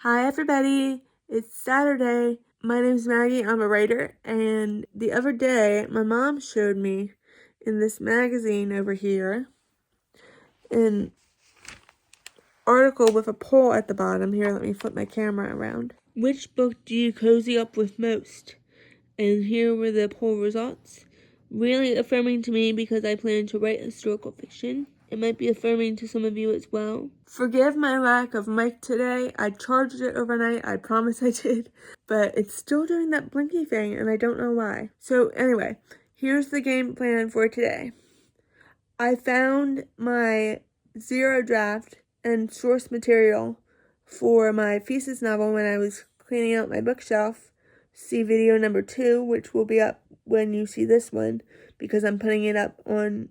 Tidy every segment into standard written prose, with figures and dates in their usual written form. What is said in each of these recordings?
Hi everybody, it's Saturday. My name's Maggie, I'm a writer, and the other day my mom showed me in this magazine over here an article with a poll at the bottom. Here, let me flip my camera around. Which book do you cozy up with most? And here were the poll results. Really affirming to me because I plan to write historical fiction. It might be affirming to some of you as well. Forgive my lack of mic today. I charged it overnight. I promise I did. But it's still doing that blinky thing and I don't know why. So anyway, here's the game plan for today. I found my zero draft and source material for my thesis novel when I was cleaning out my bookshelf. See video number 2, which will be up when you see this one, because I'm putting it up on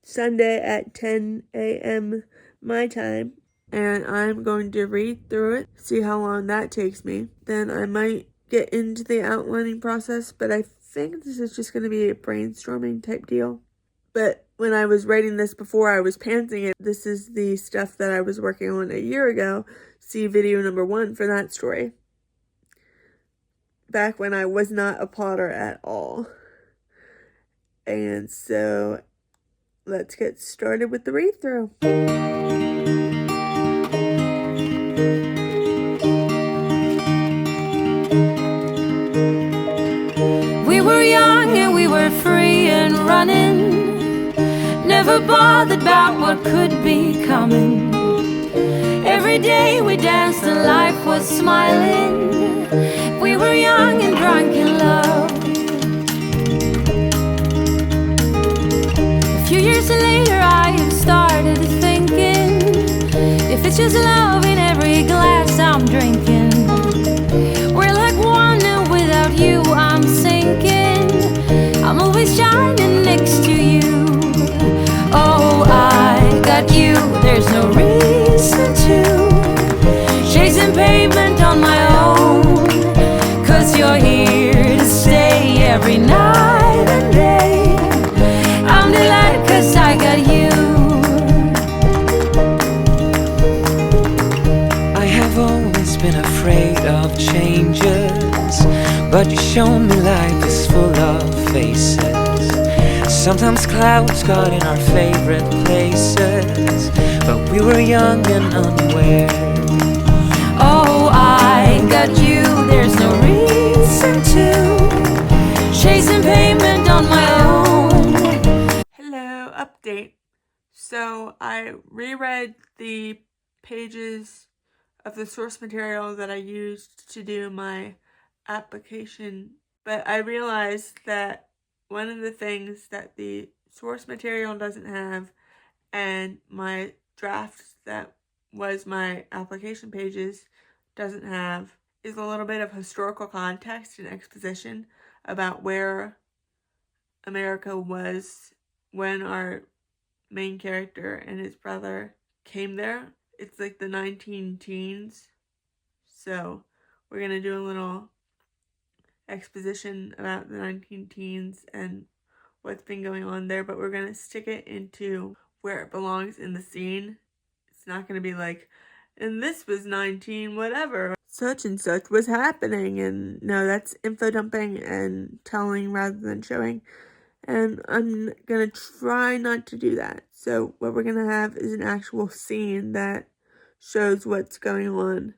Sunday at 10 a.m. my time. And I'm going to read through it, see how long that takes me. Then I might get into the outlining process, but I think this is just going to be a brainstorming type deal. But when I was writing this before I was pantsing it, this is the stuff that I was working on a year ago. See video number 1 for that story. Back when I was not a plotter at all. And so let's get started with the read through. We were young and we were free and running, never bothered about what could be coming. Every day we danced and life was smiling. We were young and drunk in love. A few years later I have started thinking, if it's just love in every glass I'm drinking, we're like one and without you I'm sinking. I'm always shining next to you. Oh, I got you, there's no reason to chasing pavement on my own, 'cause you're here to stay every night and day. I'm delighted 'cause I got you. I have always been afraid of changes, but you shown me life is full of faces. Sometimes clouds got in our favorite places, but we were young and unaware. Oh, I got you, there's no reason to chasing pavement on my own. Hello, update. So I reread the pages of the source material that I used to do my application, but I realized that one of the things that the source material doesn't have and my draft that was my application pages doesn't have is a little bit of historical context and exposition about where America was when our main character and his brother came there. It's like the 19 teens. So we're going to do a little exposition about the 19 teens and what's been going on there, but we're going to stick it into where it belongs in the scene. It's not going to be like, and this was 19 whatever, such and such was happening, and no, that's info dumping and telling rather than showing. And I'm gonna try not to do that. So what we're gonna have is an actual scene that shows what's going on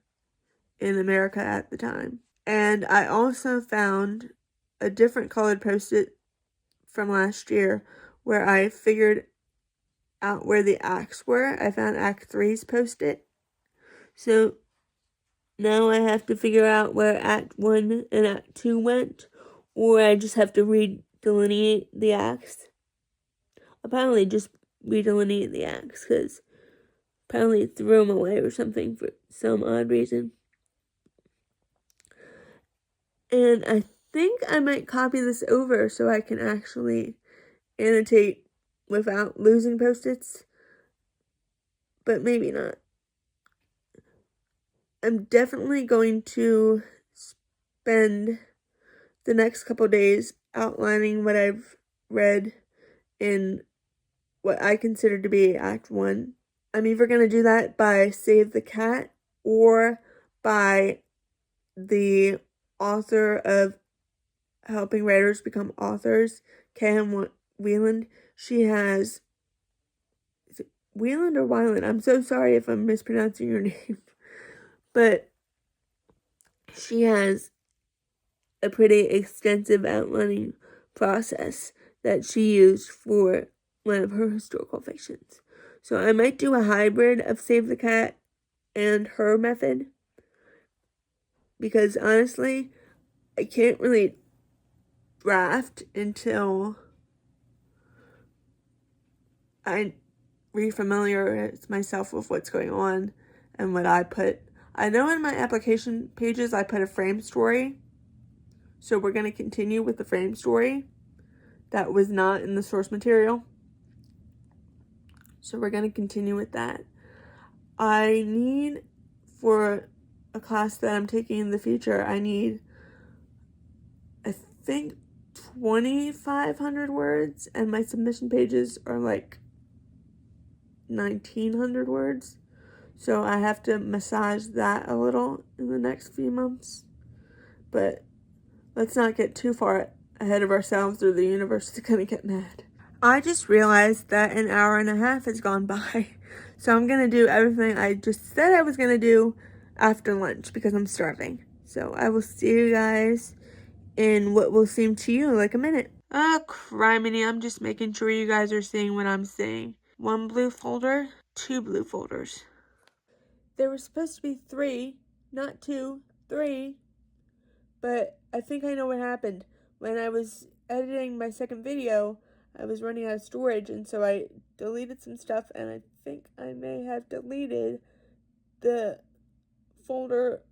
in America at the time. And I also found a different colored post-it from last year where I figured out where the acts were. I found Act 3's post-it. So now I have to figure out where Act 1 and Act 2 went, or I just have to delineate the acts. I'll probably just redelineate the acts, because probably threw them away or something for some odd reason. And I think I might copy this over so I can actually annotate without losing post-its, but maybe not. I'm definitely going to spend the next couple days outlining what I've read in what I consider to be Act 1. I'm either going to do that by Save the Cat or by the author of Helping Writers Become Authors, K.M. Wieland. She has, is it Wieland or Weiland? I'm so sorry if I'm mispronouncing your name. But she has a pretty extensive outlining process that she used for one of her historical fictions. So I might do a hybrid of Save the Cat and her method, because honestly, I can't really draft until I refamiliarize myself with what's going on and what I put. I know in my application pages I put a frame story, so we're going to continue with the frame story that was not in the source material. So we're going to continue with that. I need, for a class that I'm taking in the future, I need, I think, 2,500 words, and my submission pages are like 1,900 words. So I have to massage that a little in the next few months. But let's not get too far ahead of ourselves, or the universe is going to get mad. I just realized that an hour and a half has gone by. So I'm going to do everything I just said I was going to do after lunch because I'm starving. So I will see you guys in what will seem to you like a minute. Criminy, I'm just making sure you guys are seeing what I'm seeing. 1 blue folder, 2 blue folders. There were supposed to be 3, not 2, 3. But I think I know what happened. When I was editing my second video, I was running out of storage, and so I deleted some stuff, and I think I may have deleted the folder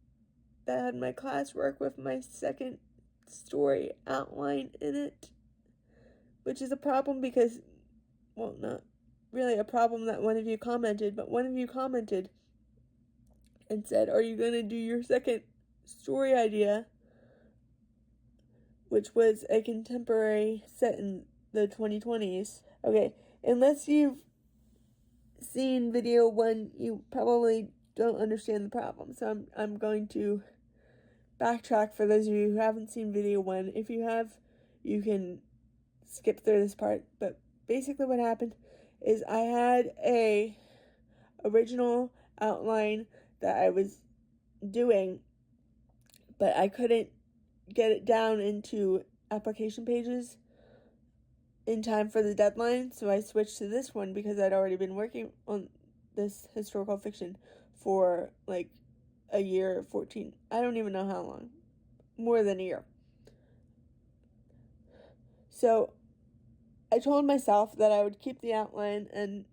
that had my classwork with my second story outline in it, which is a problem because, well, not really a problem that one of you commented, but one of you commented and said, are you going to do your second story idea, which was a contemporary set in the 2020s. Okay, unless you've seen video 1, you probably don't understand the problem. So I'm going to backtrack for those of you who haven't seen video 1. If you have, you can skip through this part. But basically what happened is I had a original outline that I was doing, but I couldn't get it down into application pages in time for the deadline, so I switched to this one because I'd already been working on this historical fiction for like a year, 14, I don't even know how long, more than a year. So I told myself that I would keep the outline and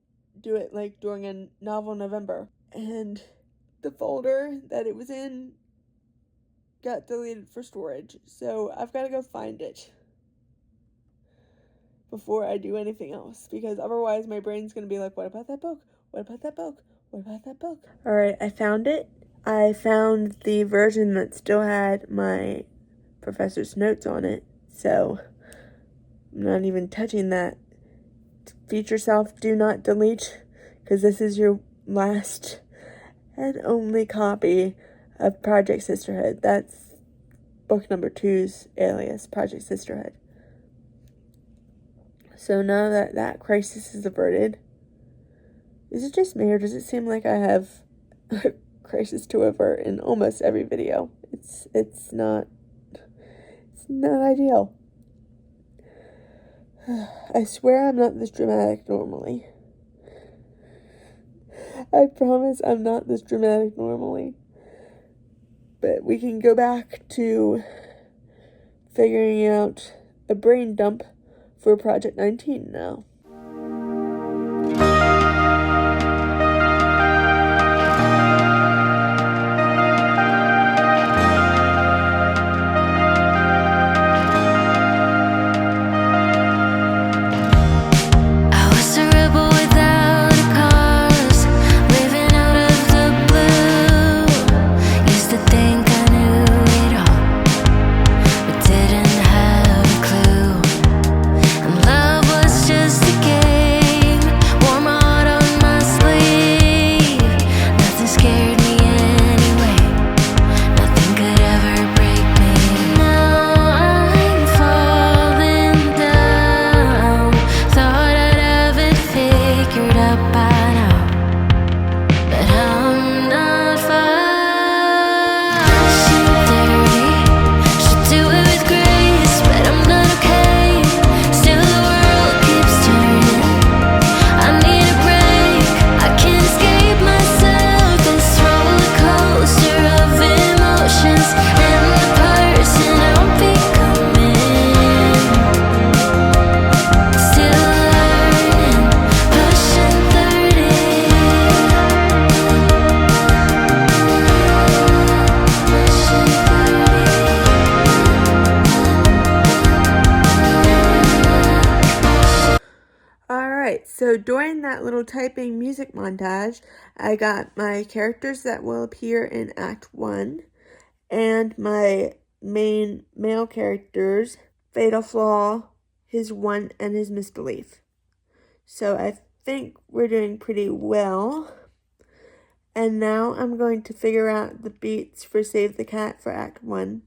do it like during a novel November, and the folder that it was in got deleted for storage, so I've got to go find it before I do anything else, because otherwise my brain's going to be like, what about that book? What about that book? What about that book? Alright, I found it. I found the version that still had my professor's notes on it, so I'm not even touching that. Future self, do not delete, because this is your last and only copy of Project Sisterhood. That's book number 2's alias, Project Sisterhood. So now that that crisis is averted, is it just me, or does it seem like I have a crisis to avert in almost every video? It's not ideal. I swear I'm not this dramatic normally. I promise I'm not this dramatic normally. But we can go back to figuring out a brain dump for Project 19 now. I was a rebel without a cause, living out of the blue. Used to think I knew it all, but didn't have a clue. And love was just a So during that little typing music montage, I got my characters that will appear in Act 1 and my main male characters, Fatal Flaw, his want, and his misbelief. So I think we're doing pretty well. And now I'm going to figure out the beats for Save the Cat for Act 1.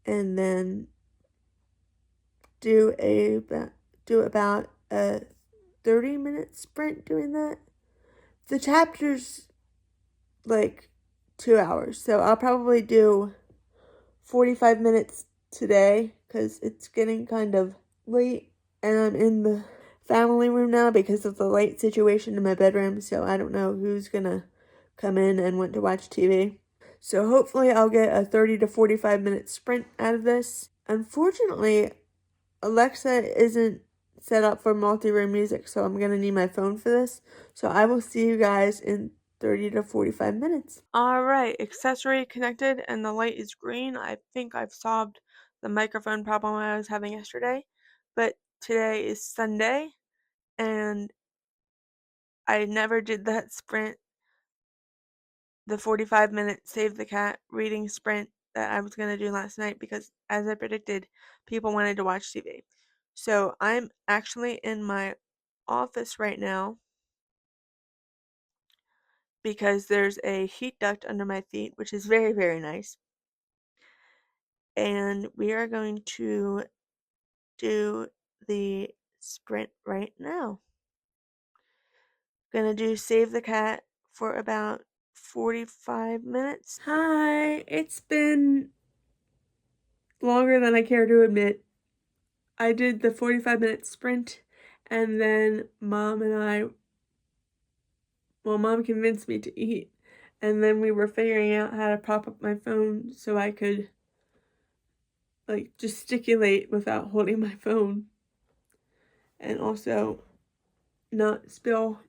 And then do about a 30-minute sprint doing that. The chapter's like 2 hours, so I'll probably do 45 minutes today because it's getting kind of late and I'm in the family room now because of the light situation in my bedroom, so I don't know who's gonna come in and want to watch TV. So hopefully I'll get a 30 to 45 minute sprint out of this. Unfortunately, Alexa isn't set up for multi-room music, so I'm gonna need my phone for this. So I will see you guys in 30 to 45 minutes. Alright, accessory connected and the light is green. I think I've solved the microphone problem I was having yesterday. But today is Sunday and I never did that sprint, the 45-minute Save the Cat reading sprint that I was going to do last night because, as I predicted, people wanted to watch TV. So I'm actually in my office right now because there's a heat duct under my feet, which is very, very nice. And we are going to do the sprint right now. Gonna do Save the Cat for about 45 minutes. Hi, it's been longer than I care to admit. I did the 45-minute sprint and then Mom convinced me to eat and then we were figuring out how to prop up my phone so I could like gesticulate without holding my phone and also not spill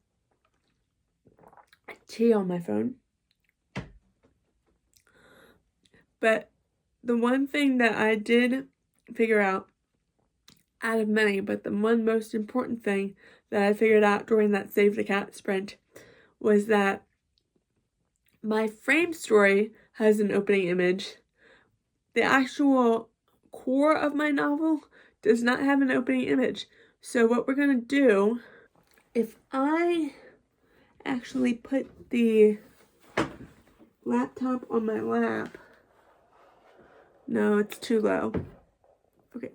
tea on my phone. But the one thing that I did figure out of many, but the one most important thing that I figured out during that Save the Cat sprint was that my frame story has an opening image. The actual core of my novel does not have an opening image. So what we're going to do, if I actually put the laptop on my lap, no, it's too low. Okay.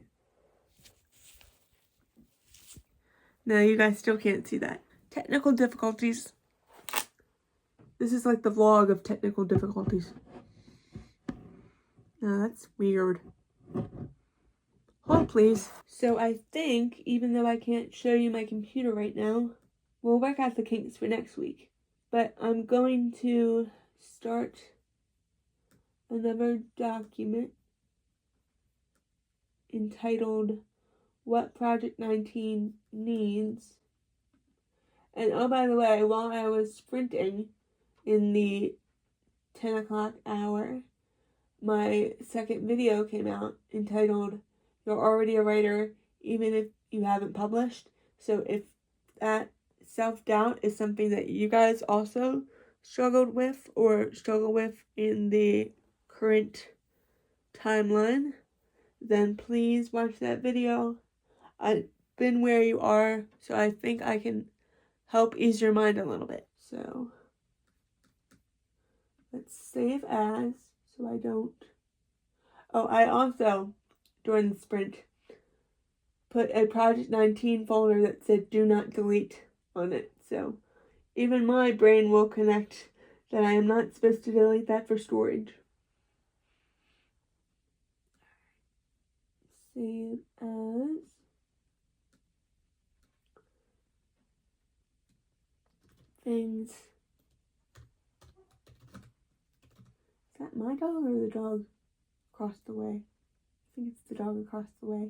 No, you guys still can't see that. Technical difficulties. This is like the vlog of technical difficulties. No, that's weird. Hold please. So I think, even though I can't show you my computer right now, we'll work out the kinks for next week. But I'm going to start another document entitled What Project 19 Needs. And oh, by the way, while I was sprinting in the 10 o'clock hour, my second video came out entitled You're Already a Writer Even If You Haven't Published. So if that self-doubt is something that you guys also struggled with or struggle with in the current timeline, then please watch that video. I've been where you are, so I think I can help ease your mind a little bit. So let's save as, so I don't. Oh, I also, during the sprint, put a Project 19 folder that said do not delete on it. So even my brain will connect that I am not supposed to delete that for storage. Save as. Things. Is that my dog or the dog across the way? I think it's the dog across the way.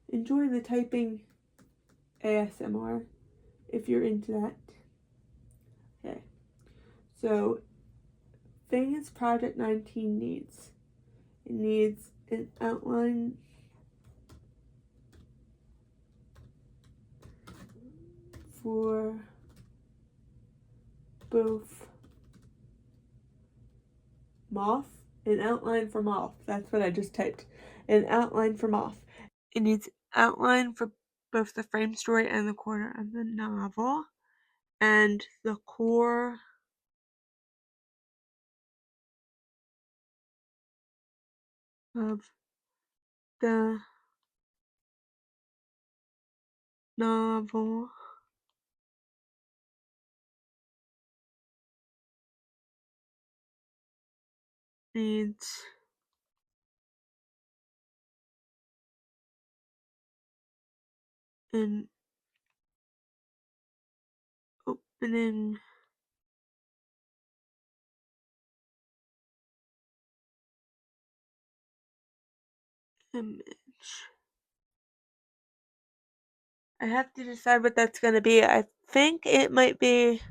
Enjoy the typing ASMR. if you're into that. Okay, so things Project 19 needs. It needs an outline for both Moth, an outline for Moth. That's what I just typed. An outline for Moth. It needs outline for both the frame story and the corner of the novel, and the core of the novel needs an opening image. I have to decide what that's going to be. I think it might be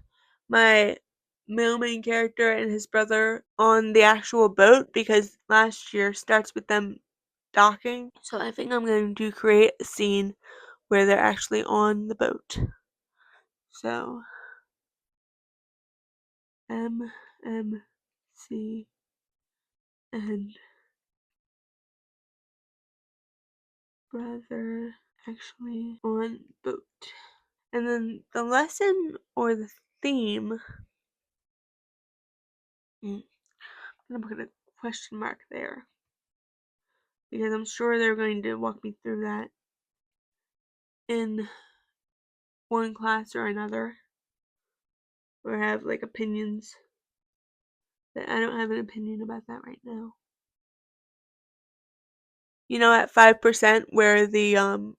my male main character and his brother on the actual boat, because last year starts with them docking. So I think I'm going to create a scene where they're actually on the boat. So MMC and brother actually on boat. And then the lesson or the theme, I'm gonna put a question mark there, because I'm sure they're going to walk me through that in one class or another, or have like opinions. But I don't have an opinion about that right now. You know, at 5%, where the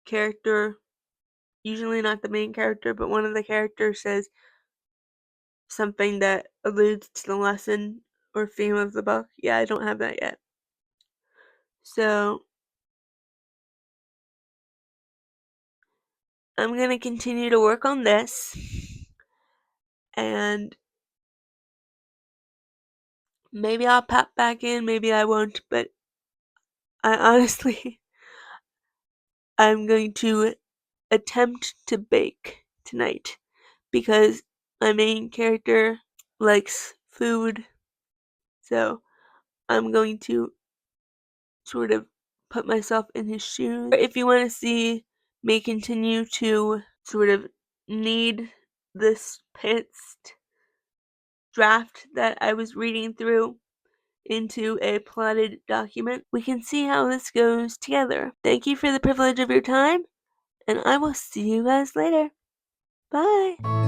character, usually not the main character, but one of the characters says something that alludes to the lesson or theme of the book. Yeah, I don't have that yet. So I'm gonna continue to work on this, and maybe I'll pop back in, maybe I won't, but I honestly, I'm going to attempt to bake tonight, because my main character likes food, so I'm going to sort of put myself in his shoes. If you want to see me continue to sort of knead this past draft that I was reading through into a plotted document, we can see how this goes together. Thank you for the privilege of your time, and I will see you guys later. Bye!